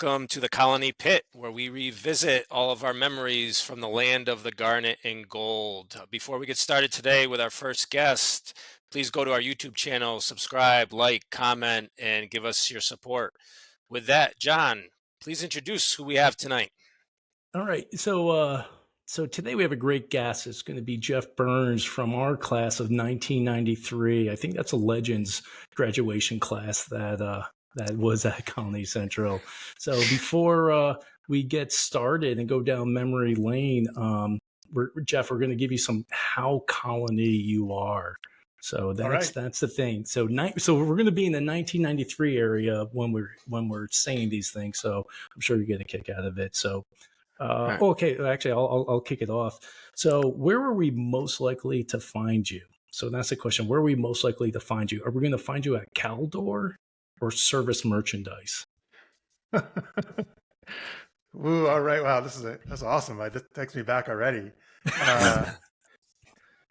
welcome to the Colony Pit, where we revisit all of our memories from the land of the garnet and gold. Before we get started today with our first guest, please go to our YouTube channel, subscribe, like, comment, and give us your support. With that, John, please introduce who we have tonight. All right. So today we have a great guest. It's going to be Jeff Burns from our class of 1993. I think that's a Legends graduation class that was at Colony Central. So before we get started and go down memory lane, Jeff, we're going to give you some how Colony you are. So that's the thing. So we're going to be in the 1993 area when we're saying these things. So I'm sure you get a kick out of it. So. Right. Okay, actually, I'll kick it off. So where were we most likely to find you? So that's the question. Where are we most likely to find you? Are we going to find you at Caldor or Service Merchandise? Ooh, all right. Wow, that's awesome. This takes me back already.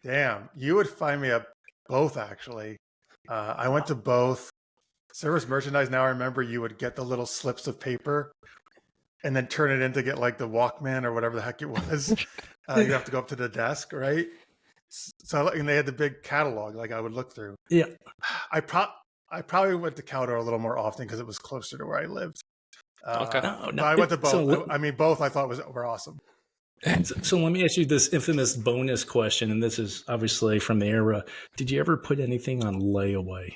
Damn, you would find me at both, actually. I went to both. Service Merchandise, now I remember you would get the little slips of paper and then turn it in to get like the Walkman or whatever the heck it was. You have to go up to the desk, right? So, and they had the big catalog, like I would look through. Yeah. I probably went to Caldor a little more often because it was closer to where I lived. Okay. But I went to both. Both I thought were awesome. So let me ask you this infamous bonus question, and this is obviously from the era. Did you ever put anything on layaway?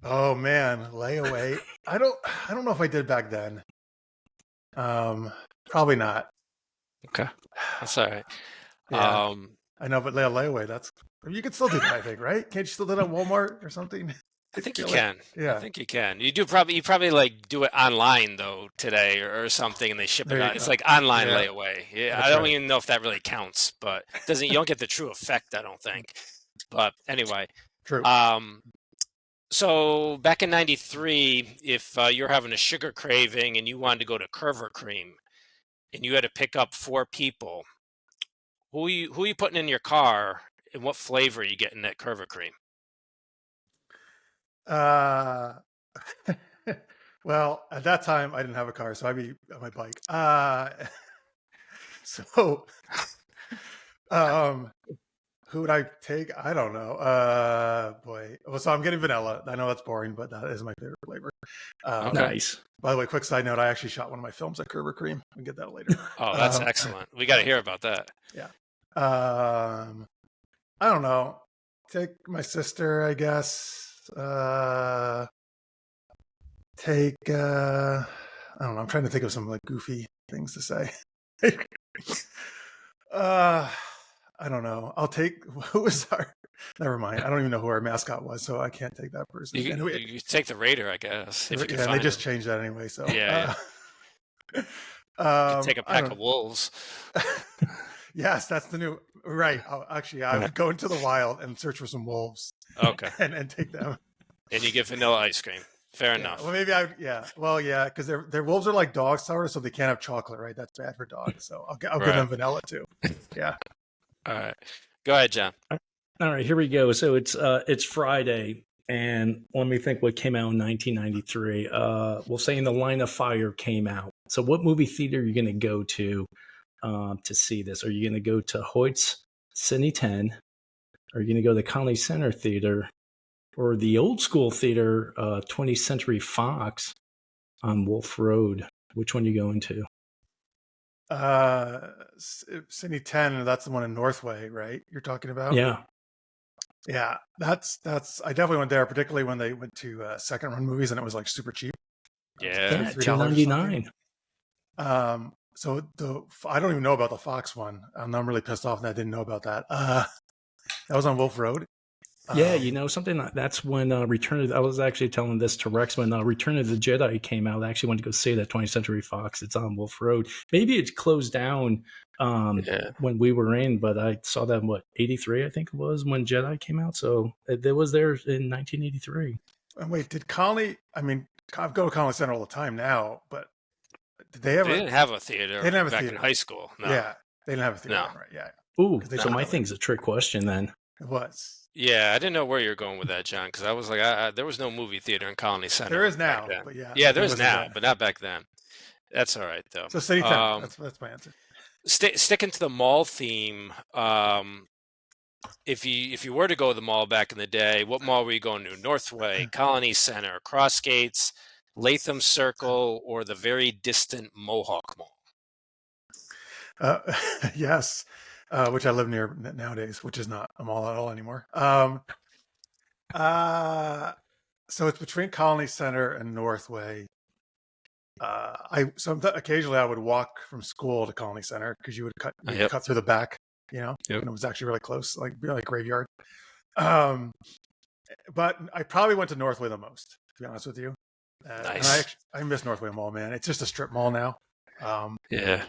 Oh man, layaway. I don't know if I did back then. Probably not. Okay, that's all right. Yeah. I know, but layaway, you can still do that, I think, right? Can't you still do that at Walmart or something? I think you can. Yeah. I think you can. You probably like do it online though today or something, and they ship it out. It's like online layaway. Yeah, I don't even know if that really counts, but you don't get the true effect, I don't think. But anyway. True. So back in '93, if you're having a sugar craving and you wanted to go to Curver Cream, and you had to pick up 4 people, who are you putting in your car, and what flavor are you getting at Curver Cream? Well, at that time I didn't have a car, so I'd be on my bike. So, who would I take? I don't know. Boy. Well, so I'm getting vanilla. I know that's boring, but that is my favorite flavor. Nice. By the way, quick side note, I actually shot one of my films at Curver Cream. We can get that later. Oh, that's excellent. We got to hear about that. Yeah. I don't know. Take my sister, I guess. I don't know. I'm trying to think of some like goofy things to say. I don't know. I'll take who was our. Never mind. I don't even know who our mascot was, so I can't take that person. You take the Raider, I guess. If you yeah, they just changed that anyway. So yeah. You take a pack of wolves. Yes, that's the new right. I would go into the wild and search for some wolves. Okay, and take them. And you get vanilla ice cream. Fair enough. Well, maybe because their wolves are like dog sour, so they can't have chocolate, right? That's bad for dogs. So I'll give them vanilla too. Yeah. All right. Go ahead, John. All right, here we go. So it's Friday, and let me think what came out in 1993. We'll say In the Line of Fire came out. So what movie theater are you going to go to see this? Are you going to go to Hoyt's Cine 10? Are you going to go to the Colony Center Theater? Or the old school theater, 20th Century Fox on Wolf Road? Which one are you going to? Cine 10, that's the one in Northway, right? You're talking about? Yeah. Yeah, that's. I definitely went there, particularly when they went to second run movies and it was like super cheap. Yeah, $2.99. So I don't even know about the Fox one. I'm really pissed off that I didn't know about that. That was on Wolf Road. Yeah, something that's when I was actually telling this to Rex when Return of the Jedi came out. I actually went to go see that 20th Century Fox. It's on Wolf Road. Maybe it's closed down when we were in, but I saw that, 83, I think it was, when Jedi came out. So it was there in 1983. And wait, did Colony, I go to Colony Center all the time now, but did they didn't have a theater they didn't have a back theater. in high school. No. Yeah, they didn't have a theater, No. right? Yeah. Ooh, so my thing's a trick question then. It was. Yeah, I didn't know where you were going with that, John, because I was like, there was no movie theater in Colony There Center is back now, then. but yeah, Yeah, there there's wasn't now, then. but not back then. That's all right though. So City 10. That's my answer. Sticking to the mall theme, if you were to go to the mall back in the day, what mall were you going to? Northway, Colony Center, Crossgates, Latham Circle, or the very distant Mohawk Mall? Uh, yes, which I live near nowadays, which is not a mall at all anymore. So it's between Colony Center and Northway. Occasionally I would walk from school to Colony Center because you would Yep. cut through the back, and it was actually really close, like graveyard. Um, but I probably went to Northway the most, to be honest with you. Nice. And I miss Northway Mall, man. It's just a strip mall now. Yeah.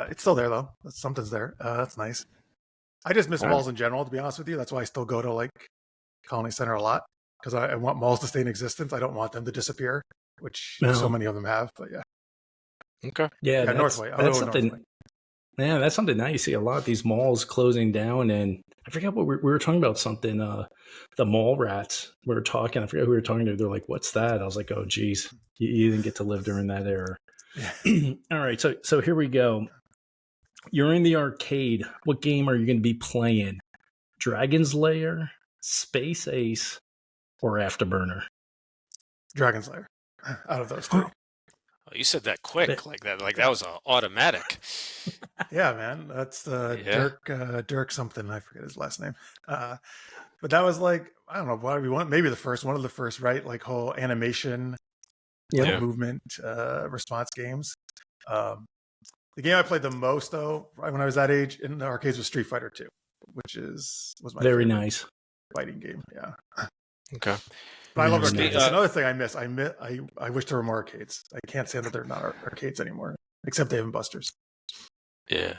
It's still there though. Something's there. That's nice. I just miss All malls in general, to be honest with you. That's why I still go to like Colony Center a lot because I want malls to stay in existence. I don't want them to disappear, which so many of them have. But yeah, Okay. Yeah, Northway. that's something. Yeah, that's something now you see a lot of these malls closing down, and I forget what we were talking about. Something, the mall rats. We were talking. I forget who we were talking to. They're like, "What's that?" I was like, "Oh, geez, you didn't get to live during that era." Yeah. All right, so here we go. You're in the arcade. What game are you going to be playing? Dragon's Lair, Space Ace, or Afterburner? Dragon Slayer. Out of those three. Oh, you said that quick, like that was automatic. Yeah, man. That's Dirk something. I forget his last name. But that was like, I don't know why we want, maybe one of the first, right? Like whole animation, movement, response games. The game I played the most though, right when I was that age in the arcades was Street Fighter 2, which was my very favorite nice fighting game. Yeah. Okay. But I love arcades. That's another thing I miss. I wish there were more arcades. I can't stand that they're not arcades anymore, except Dave and Buster's. Yeah.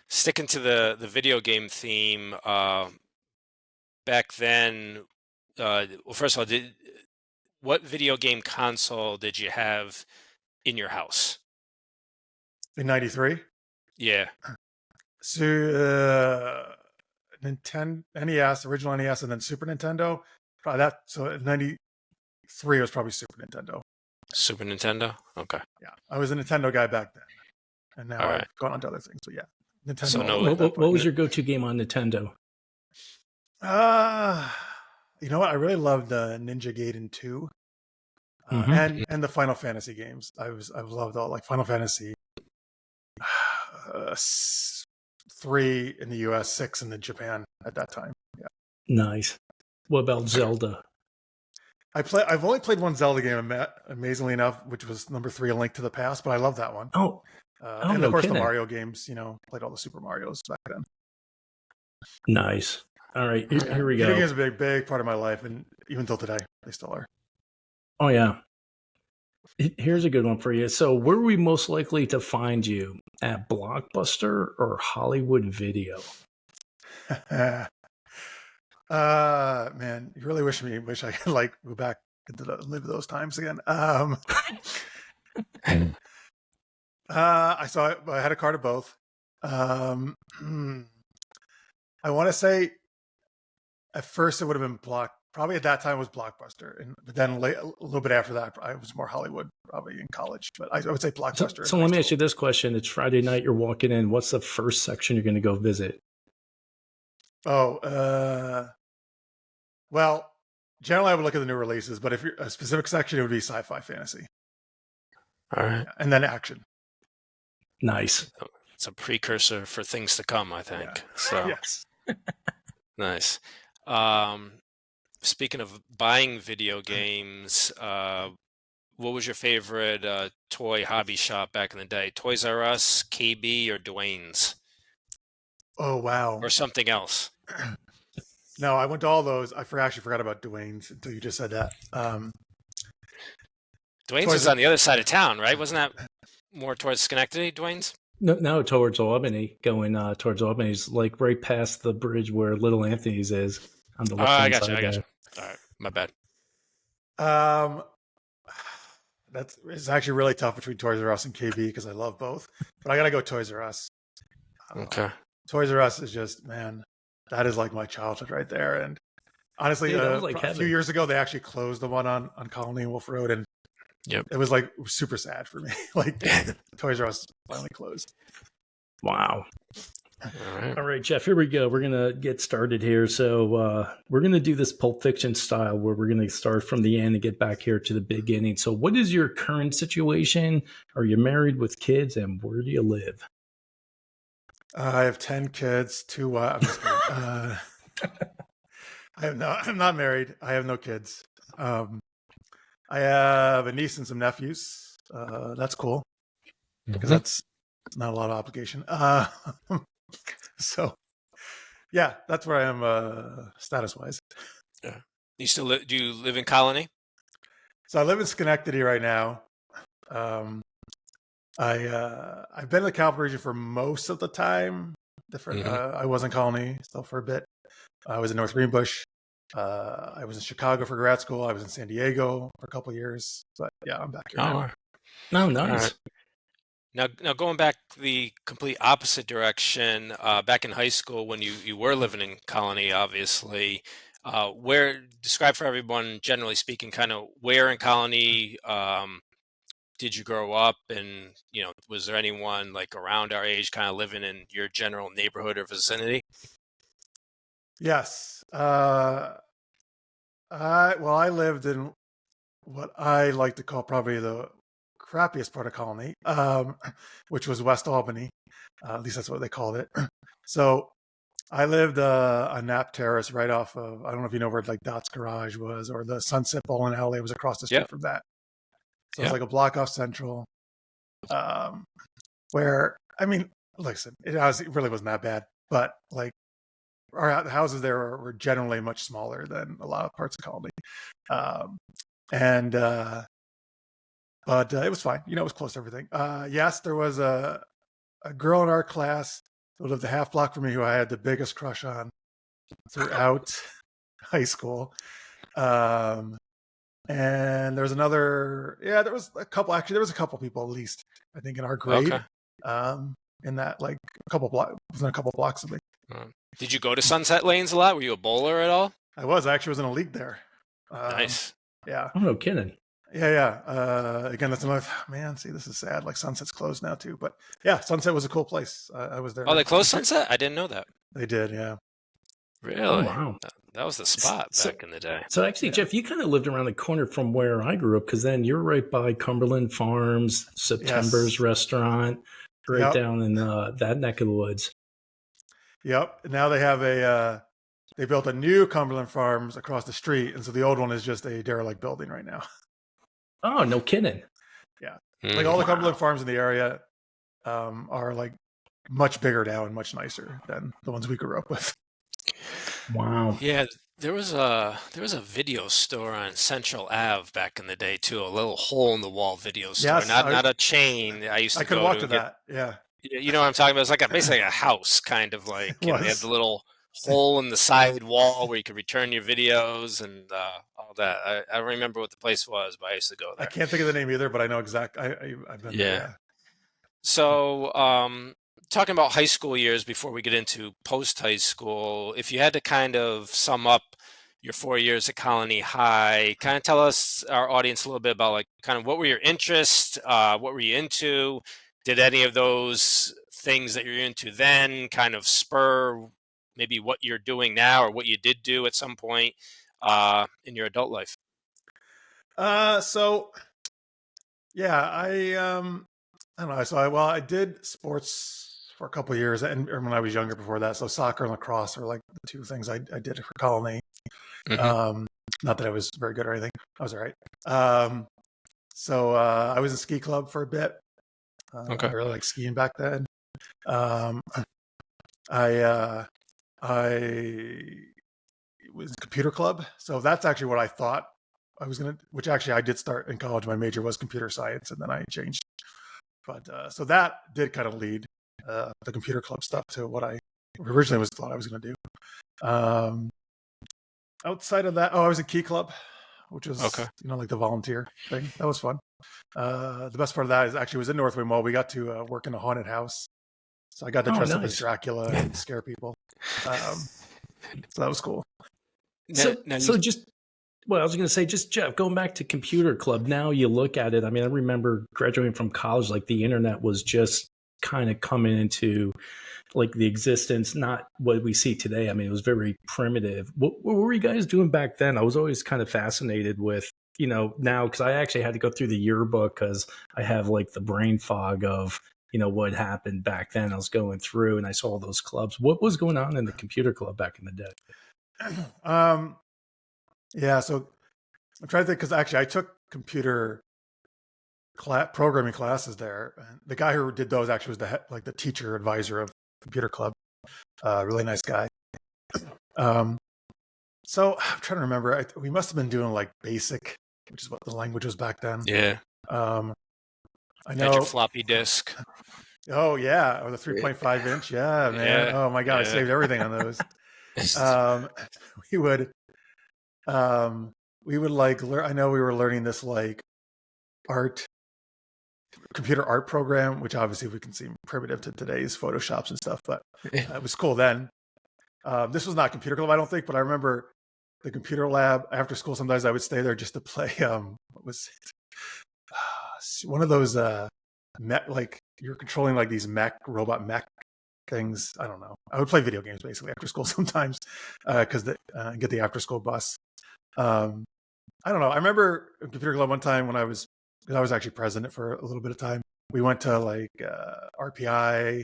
Sticking to the video game theme, back then, well, first of all, what video game console did you have in your house? In '93? Yeah. So Nintendo NES, original NES, and then Super Nintendo. Probably that. So '93 was probably Super Nintendo. Super Nintendo? Okay. Yeah. I was a Nintendo guy back then. And now I've gone on to other things. But yeah. Nintendo. So what was your go-to game on Nintendo? You know what? I really loved Ninja Gaiden 2. And the Final Fantasy games. I've loved all like Final Fantasy 3 in the US, 6 in Japan at that time. Yeah. Nice. What about Zelda? I've only played one Zelda game, amazingly enough, which was number 3, A Link to the Past, but I love that one. And of course the Mario games, played all the Super Marios back then. Nice. All right, here we go. Video games are a big part of my life, and even till today, they still are. Oh, yeah. Here's a good one for you. So where are we most likely to find you? At Blockbuster or Hollywood Video? Man, you really wish I could like go back and live those times again. I had a card of both. I want to say at first it would have been probably at that time it was Blockbuster, but then a little bit after that I was more Hollywood, probably in college, but I would say Blockbuster. So let me ask you this question. It's Friday night, you're walking in, what's the first section you're going to go visit? Well, generally I would look at the new releases, but if you're a specific section, it would be sci-fi fantasy. All right. And then action. Nice. It's a precursor for things to come, I think. Yeah. So yes. Nice. Speaking of buying video games, what was your favorite toy hobby shop back in the day? Toys R Us, KB, or Dwayne's? Oh, wow. Or something else? No, I went to all those. I actually forgot about Dwayne's until you just said that. Dwayne's was on the other side of town, right? Wasn't that more towards Schenectady, Dwayne's? No, towards Albany. Going towards Albany's, like right past the bridge where Little Anthony's is on the left hand side. I got you. All right, my bad. It's actually really tough between Toys R Us and KB because I love both, but I gotta go Toys R Us. Okay. Toys R Us is just, man, that is like my childhood right there, and Honestly, Dude, that was like a few heaven. years ago, they actually closed the one on Colony and Wolf Road, and Yep. it was like super sad for me. Like Toys R Us finally closed. Wow. All right. All right, Jeff, here we go. We're going to get started here. So we're going to do this Pulp Fiction style where we're going to start from the end and get back here to the beginning. So what is your current situation? Are you married with kids, and where do you live? I have 10 kids. I'm just kidding. I'm not married. I have no kids. I have a niece and some nephews. That's cool because that's not a lot of obligation. So yeah, that's where I am status wise. Yeah. Do you live in Colony? So I live in Schenectady right now. I've been in the Capital Region for most of the time. I was in Colony still for a bit. I was in North Greenbush. I was in Chicago for grad school. I was in San Diego for a couple of years. But yeah, I'm back here now. Oh, nice. Right. Now going back the complete opposite direction, back in high school when you were living in Colony, obviously, describe for everyone, generally speaking, kind of where in Colony did you grow up, and was there anyone like around our age kind of living in your general neighborhood or vicinity? Yes. I lived in what I like to call probably the crappiest part of Colony, which was West Albany. At least that's what they called it. So I lived on Knapp Terrace right off of, I don't know if you know where like Dot's Garage was, or the Sunset Bowling Alley was across the street from that. So it's like a block off Central, where, I mean, listen, it really wasn't that bad, but like the houses there were generally much smaller than a lot of parts of Colony. But it was fine. It was close to everything. Yes, there was a girl in our class who lived a half block from me who I had the biggest crush on throughout high school. And there was there was a couple people at least, I think, in our grade. Okay. In that, like, within a couple blocks of me. Did you go to Sunset Lanes a lot? Were you a bowler at all? I actually was in a league there. Nice. Yeah. Oh, no kidding. Yeah. Again, that's another, man, see, this is sad. Like, Sunset's closed now too, but yeah, Sunset was a cool place. I was there. Oh, they closed Sunset? I didn't know that. They did, yeah. Really? Oh, wow. That was the spot back in the day. So actually, yeah. Jeff, you kind of lived around the corner from where I grew up, because then you're right by Cumberland Farms, September's restaurant, right down in that neck of the woods. Yep. Now they have they built a new Cumberland Farms across the street, and so the old one is just a derelict building right now. Oh, no kidding. Yeah. Like all the Cumberland Farms in the area are like much bigger now and much nicer than the ones we grew up with. Wow. Yeah, there was a video store on Central Ave back in the day too, a little hole in the wall video store. Yes, not a chain. I could walk to that. Yeah. You know what I'm talking about? It's like basically a house, kind of like. They had the little hole in the side wall where you could return your videos and all that. I don't remember what the place was, but I used to go there. I can't think of the name either, but I know exactly. I've been there. Yeah. So, talking about high school years before we get into post-high school, if you had to kind of sum up your 4 years at Colony High, kind of tell us, our audience, a little bit about like kind of what were your interests, what were you into? Did any of those things that you're into then kind of spur maybe what you're doing now or what you did do at some point in your adult life? So yeah, I don't know. So I did sports for a couple of years, and when I was younger before that. So soccer and lacrosse are like the two things I did for Colony. Mm-hmm. Not that I was very good or anything. I was all right. So I was in ski club for a bit. I really liked skiing back then. I was in computer club. So that's actually what I thought I was going to, which actually I did start in college. My major was computer science, and then I changed. But so that did kind of lead the computer club stuff to what I originally thought I was going to do. Outside of that, I was in Key Club, which was like the volunteer thing. That was fun. The best part of that is actually was in Northway Mall. We got to work in a haunted house, so I got to dress up as Dracula and scare people. So that was cool. Now, So now you, so just well, I was going to say, just Jeff, going back to computer club. Now you look at it. I mean, I remember graduating from college, like the internet was just kind of coming into like the existence, not what we see today. I mean, it was very primitive. What were you guys doing back then? I was always kind of fascinated with, now, because I actually had to go through the yearbook because I have like the brain fog of, what happened back then. I was going through and I saw all those clubs. What was going on in the computer club back in the day? um, yeah. So I'm trying to think because actually I took computer programming classes there. And the guy who did those actually was the teacher advisor of computer club. Really nice guy. Um, so I'm trying to remember. We must have been doing like BASIC, which is what the language was back then. yeah, Um, I had your know. floppy disk. Oh yeah, or the 3.5 inch. Yeah, man. Yeah, Oh my god, I yeah. saved everything on those. Um, we would um, we would like learn. I know we were learning this like art computer art program, which obviously we can seem primitive to today's Photoshops and stuff, but it was cool then. This was not computer club, I don't think, but I remember the computer lab after school. Sometimes I would stay there just to play. What was it? One of those like you're controlling like these robot mech things. I don't know. I would play video games basically after school sometimes because get the after school bus. Um, I don't know. I remember computer club one time when because I was actually president for a little bit of time. We went to like RPI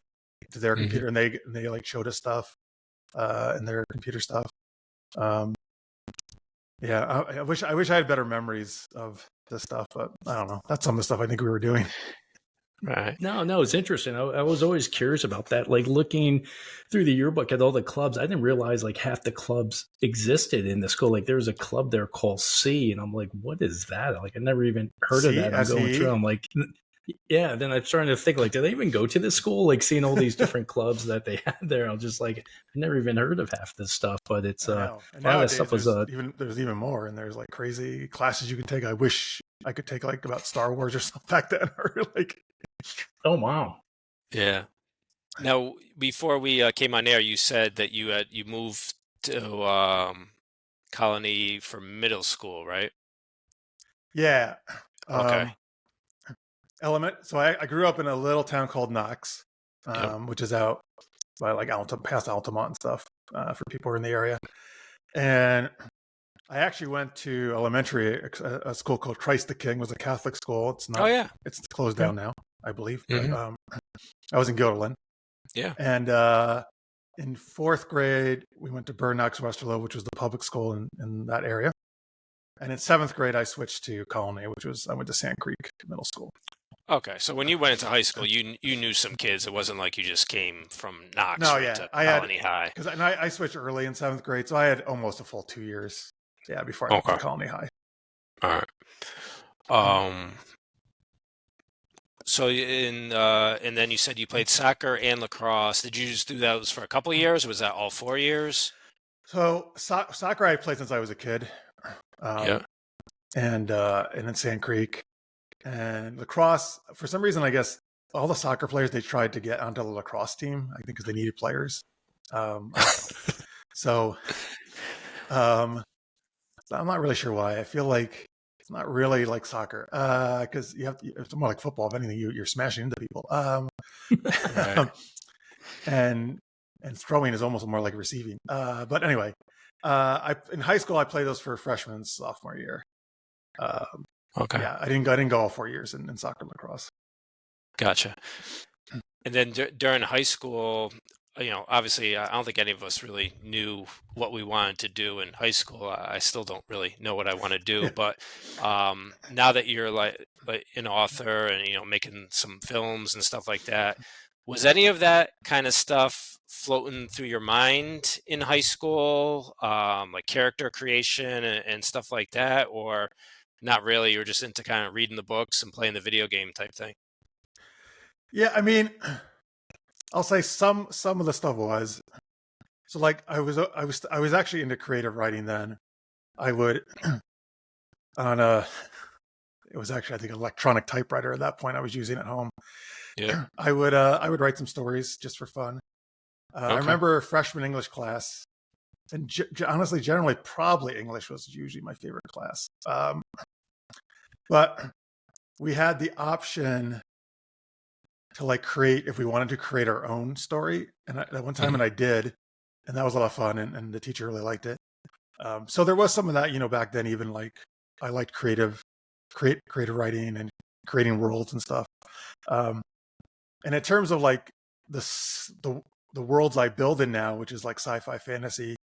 to their computer, and they like showed us stuff and their computer stuff. Yeah, I wish I had better memories of this stuff, but I don't know. That's some of the stuff I think we were doing. Right. No, it's interesting. I was always curious about that. Like looking through the yearbook at all the clubs, I didn't realize like half the clubs existed in the school. Like there was a club there called C, and I'm like, what is that? Like I never even heard of that. I'm going through. I'm like, yeah. Then I'm starting to think like, do they even go to this school? Like seeing all these different clubs that they had there, I'm just like, I never even heard of half this stuff. But it's I know. And a lot of that nowadays stuff was there's even more, and there's like crazy classes you can take. I wish I could take like about Star Wars or something back then, or like. oh wow. Yeah. Now, before we came on air, you said that you moved to Colony for middle school, right? Yeah. Okay. So I grew up in a little town called Knox, Yep. which is out by like past Altamont and stuff for people who are in the area. And I actually went to elementary, a school called Christ the King. Was a Catholic school. It's Oh not. yeah. It's closed down now, I believe. But Mhm. I was in Guilderland. Yeah. And in fourth grade, we went to Knox Westerlo, which was the public school in that area. And in seventh grade, I switched to Colony, I went to Sand Creek Middle School. Okay. So when you went into high school, you knew some kids. It wasn't like you just came from Knox No, right yeah, to I had Colony High. because I switched early in seventh grade, so I had almost a full 2 years. Yeah, before I went Okay. to Colony High. All right. So and then you said you played soccer and lacrosse. Did you just do those for a couple of years, or was that all 4 years? So soccer I played since I was a kid, Yeah. and in Sand Creek, and lacrosse. For some reason, I guess all the soccer players they tried to get onto the lacrosse team. I think because they needed players. So, I'm not really sure why. I feel like it's not really like soccer because it's more like football. If anything, you're smashing into people. Right. and throwing is almost more like receiving. But anyway, in high school I played those for freshman and sophomore year. Okay. Yeah, I didn't go all 4 years in soccer and lacrosse. Gotcha. And then during high school, obviously, I don't think any of us really knew what we wanted to do in high school. I still don't really know what I want to do. But now that you're like an author and making some films and stuff like that, was any of that kind of stuff floating through your mind in high school, like character creation and stuff like that, or not really? You were just into kind of reading the books and playing the video game type thing. Yeah, I mean, I'll say some of the stuff was so like I was actually into creative writing then. I would on a it was actually I think an electronic typewriter at that point I was using at home. Yeah. I would write some stories just for fun. I Okay. remember freshman English class. and honestly, generally, probably English was usually my favorite class. But we had the option to like create, if we wanted to create our own story. And at one time, and I did, and that was a lot of fun, and the teacher really liked it. So there was some of that, back then, even like I liked creative writing and creating worlds and stuff. And in terms of like the worlds I build in now, which is like sci-fi, fantasy,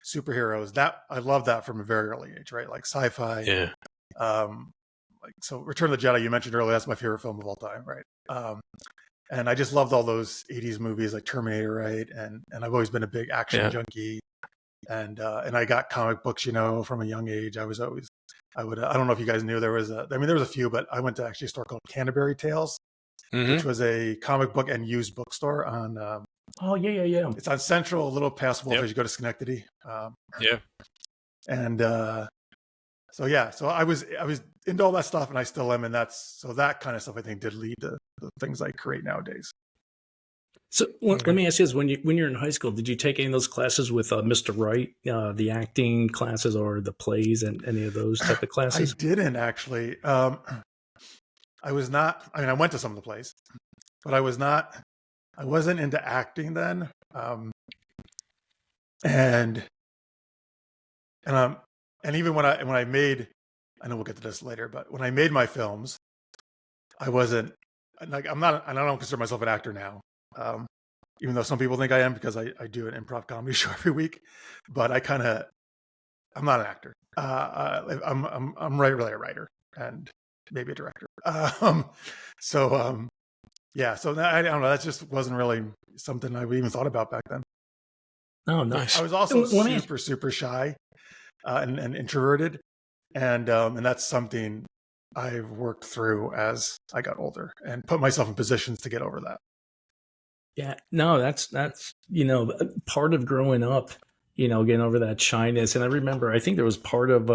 superheroes, that I love that from a very early age, right? Like sci-fi. Yeah. Like, so Return of the Jedi, you mentioned earlier, that's my favorite film of all time, right? And I just loved all those 80s movies like Terminator, right? And I've always been a big action junkie. And I got comic books, from a young age. I would, I don't know if you guys knew there was a few, but I went to actually a store called Canterbury Tales, which was a comic book and used bookstore on, oh yeah. It's on Central, a little past Wolf as you go to Schenectady. And so I was into all that stuff, and I still am, and that kind of stuff I think did lead to the things I create nowadays. So let me ask you this: when you're in high school, did you take any of those classes with Mr. Wright, the acting classes or the plays and any of those type of classes? I didn't actually. I was not. I mean, I went to some of the plays, but I was not. I wasn't into acting then. And even when I made, I know we'll get to this later, but when I made my films, I wasn't like, I don't consider myself an actor now. Even though some people think I am, because I do an improv comedy show every week, but I'm not an actor. I'm really a writer and maybe a director. So I don't know. That just wasn't really something I even thought about back then. Oh, nice. I was also super shy and introverted, and that's something I've worked through as I got older and put myself in positions to get over that. Yeah, no, that's part of growing up, getting over that shyness. And I remember, I think there was part of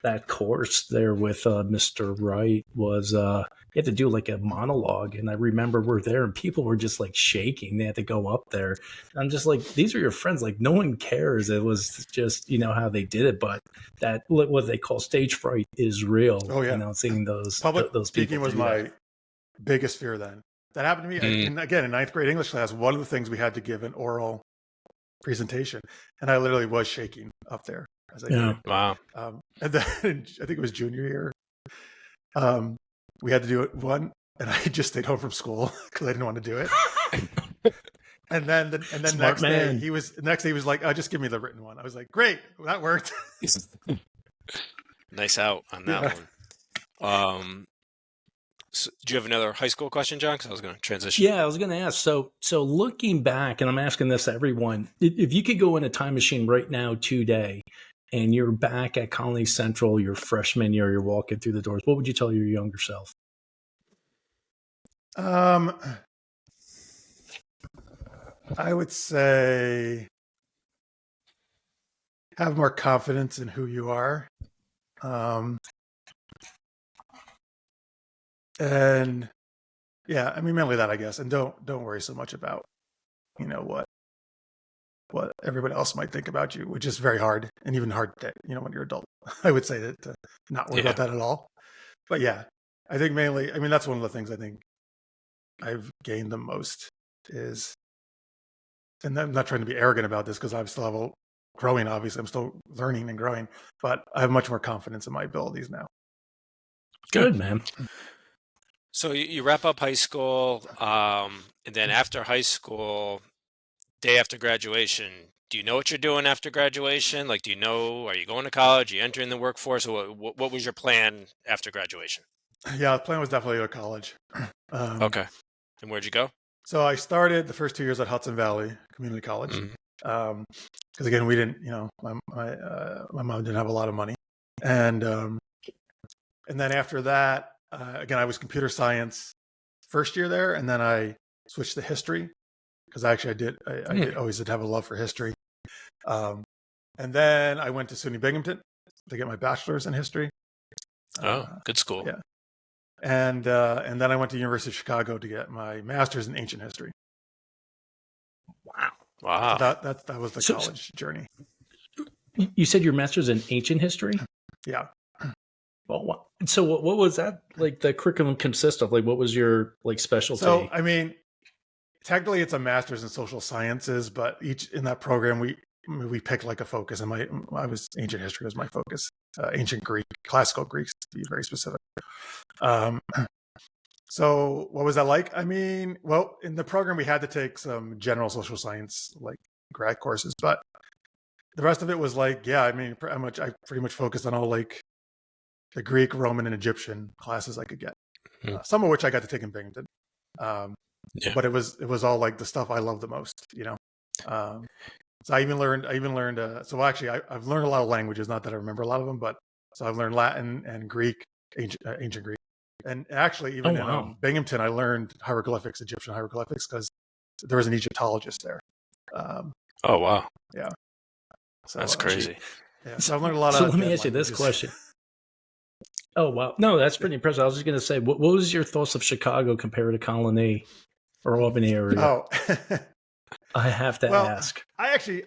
that course there with Mr. Wright was you had to do like a monologue. And I remember we're there and people were just like shaking. They had to go up there. And I'm just like, these are your friends. Like, no one cares. It was just, how they did it. But that, what they call stage fright is real. Oh, yeah. Seeing those public those speaking people was my biggest fear then. That happened to me. And again, in ninth grade English class, one of the things we had to give an oral presentation, and I literally was shaking up there as I did it. Wow. And then I think it was junior year. We had to do it one, and I just stayed home from school because I didn't want to do it. And then next day he was like, "Oh, just give me the written one." I was like, "Great, that worked." Nice out on that one. So, do you have another high school question, John? Because I was going to transition. Yeah, I was going to ask. So looking back, and I'm asking this to everyone, if you could go in a time machine right now today, and you're back at Colony Central, your freshman year, you're walking through the doors, what would you tell your younger self? I would say have more confidence in who you are. And yeah, I mean, mainly that, I guess. And don't worry so much about, what everybody else might think about you, which is very hard, and even hard to, when you're adult. I would say that to not worry about that at all. But yeah, I think mainly, I mean, that's one of the things I think I've gained the most is, and I'm not trying to be arrogant about this because I'm still growing, obviously. I'm still learning and growing, but I have much more confidence in my abilities now. Good, man. So you wrap up high school, and then after high school, day after graduation, do you know what you're doing after graduation? Like, are you going to college? Are you entering the workforce? Or what was your plan after graduation? Yeah, the plan was definitely to go to college. Okay. And where'd you go? So I started the first 2 years at Hudson Valley Community College. Because again, we didn't, my mom didn't have a lot of money. And then after that, again, I was computer science first year there, and then I switched to history because I always did have a love for history. And then I went to SUNY Binghamton to get my bachelor's in history. Good school. Yeah. And then I went to University of Chicago to get my master's in ancient history. Wow. So that was the college journey. You said your master's in ancient history? Yeah. Well, so what was that like? The curriculum consist of like what was your like specialty? So I mean, technically it's a master's in social sciences, but each in that program we picked like a focus, and I was ancient history was my focus, ancient Greek, classical Greek to be very specific. Um, so what was that like? I mean, well, in the program we had to take some general social science like grad courses, but the rest of it was like, yeah, I mean, I pretty much focused on all like the Greek, Roman, and Egyptian classes I could get. Some of which I got to take in Binghamton. But it was all like the stuff I love the most, you know. So I even learned. So actually, I've learned a lot of languages. Not that I remember a lot of them, but so I've learned Latin and Greek, ancient Greek, and actually even in Binghamton, I learned hieroglyphics, Egyptian hieroglyphics, because there was an Egyptologist there. Oh wow! Yeah, so that's crazy. Yeah, so I've learned a lot. So let me ask you this question. Oh wow, no, that's pretty impressive. I was just going to say, what was your thoughts of Chicago compared to Colony or Albany area? Oh, I have to ask. I actually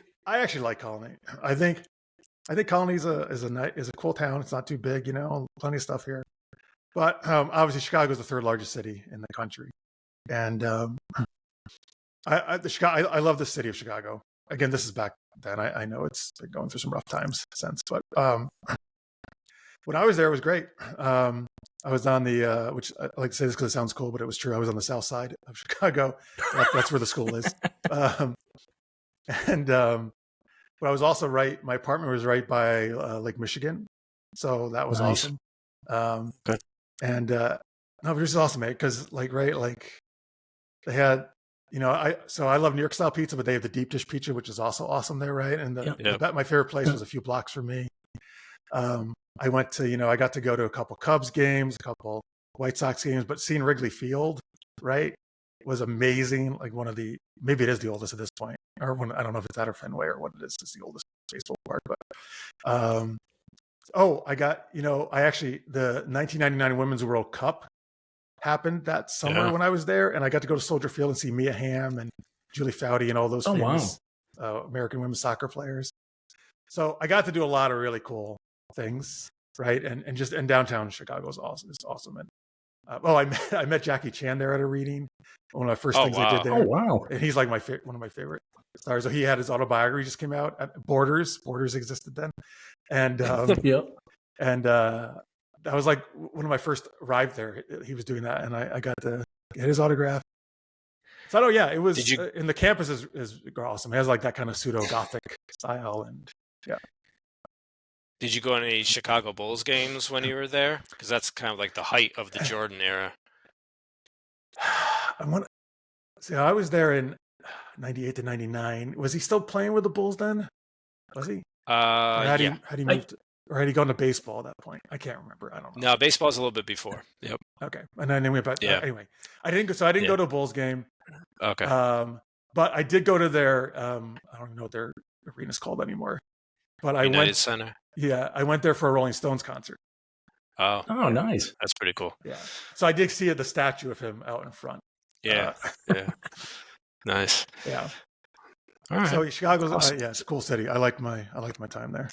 like Colony. I think Colony is a cool town. It's not too big, you know, plenty of stuff here. But obviously, Chicago is the third largest city in the country, and I love the city of Chicago. Again, this is back then. I know it's been going through some rough times since, but when I was there, it was great. I was on the, which I like to say this because it sounds cool, but it was true. I was on the south side of Chicago. That's where the school is. But I was also my apartment was right by Lake Michigan. So that was awesome. Good. And no, but it was awesome, mate. Because like they had, you know, I love New York style pizza, but they have the deep dish pizza, which is also awesome there, right? And my favorite place was a few blocks from me. I went to, you know, I got to go to a couple Cubs games, a couple White Sox games, but seeing Wrigley Field, right, was amazing. Like maybe it is the oldest at this point, or I don't know if it's that or Fenway or what it is. It's the oldest baseball park, but I got, you know, the 1999 Women's World Cup happened that summer when I was there, and I got to go to Soldier Field and see Mia Hamm and Julie Foudy and all those famous American women's soccer players. So I got to do a lot of really cool things, right? And downtown Chicago is awesome. And I met Jackie Chan there at a reading. One of my first things I did there. Oh wow! And he's like one of my favorite stars. So he had his autobiography just came out at Borders. Borders existed then, and that was like when I first arrived there. He was doing that, and I got to get his autograph. So it was. And the campus is awesome. It has like that kind of pseudo Gothic style, and yeah. Did you go to any Chicago Bulls games when you were there? Because that's kind of like the height of the Jordan era. I was there in 98 to 99. Was he still playing with the Bulls then? Was he? Had he moved? Or had he gone to baseball at that point? I can't remember. I don't know. No, baseball's a little bit before. Yep. Okay. And then we went back. Anyway, I didn't go to a Bulls game. Okay. But I did go to their, I don't even know what their arena's called anymore. But United Center. Yeah, I went there for a Rolling Stones concert. Oh, nice. That's pretty cool. Yeah. So I did see the statue of him out in front. Yeah. Nice. Yeah. All right. So Chicago's, it's a cool city. I liked my time there.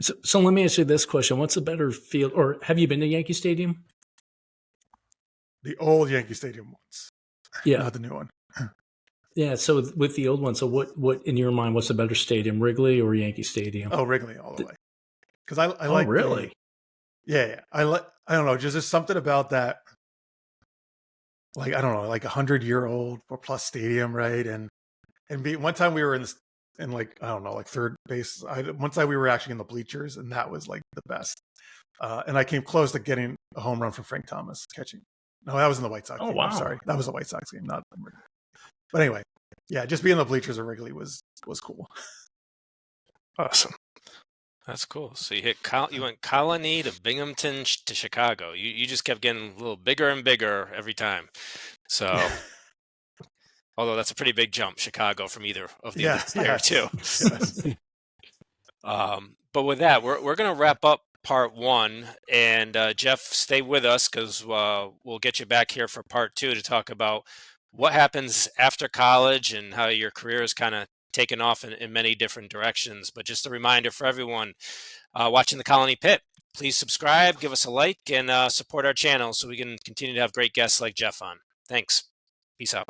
So let me ask you this question: what's a better field, or have you been to Yankee Stadium? The old Yankee Stadium once. Yeah, not the new one. Yeah. So with the old one, so what in your mind, what's a better stadium, Wrigley or Yankee Stadium? Oh, Wrigley all the way. Because I like. Really? Yeah. I don't know. Just there's something about that. Like I don't know, like 100-year-old or plus stadium, right? And one time we were in like I don't know, like third base. One time we were actually in the bleachers, and that was like the best. And I came close to getting a home run from Frank Thomas catching. No, that was in the White Sox game. Wow. I'm sorry, that was the White Sox game, not. But anyway, yeah, just being in the bleachers at Wrigley was cool. Awesome. That's cool. So you went Colony to Binghamton to Chicago. You just kept getting a little bigger and bigger every time. So, although that's a pretty big jump, Chicago from either of the other two. Yes. But with that, we're going to wrap up part one, and Jeff, stay with us because we'll get you back here for part two to talk about what happens after college and how your career has kind of taken off in many different directions. But just a reminder for everyone watching the Colony Pit, please subscribe, give us a like, and support our channel so we can continue to have great guests like Jeff on. Thanks. Peace out.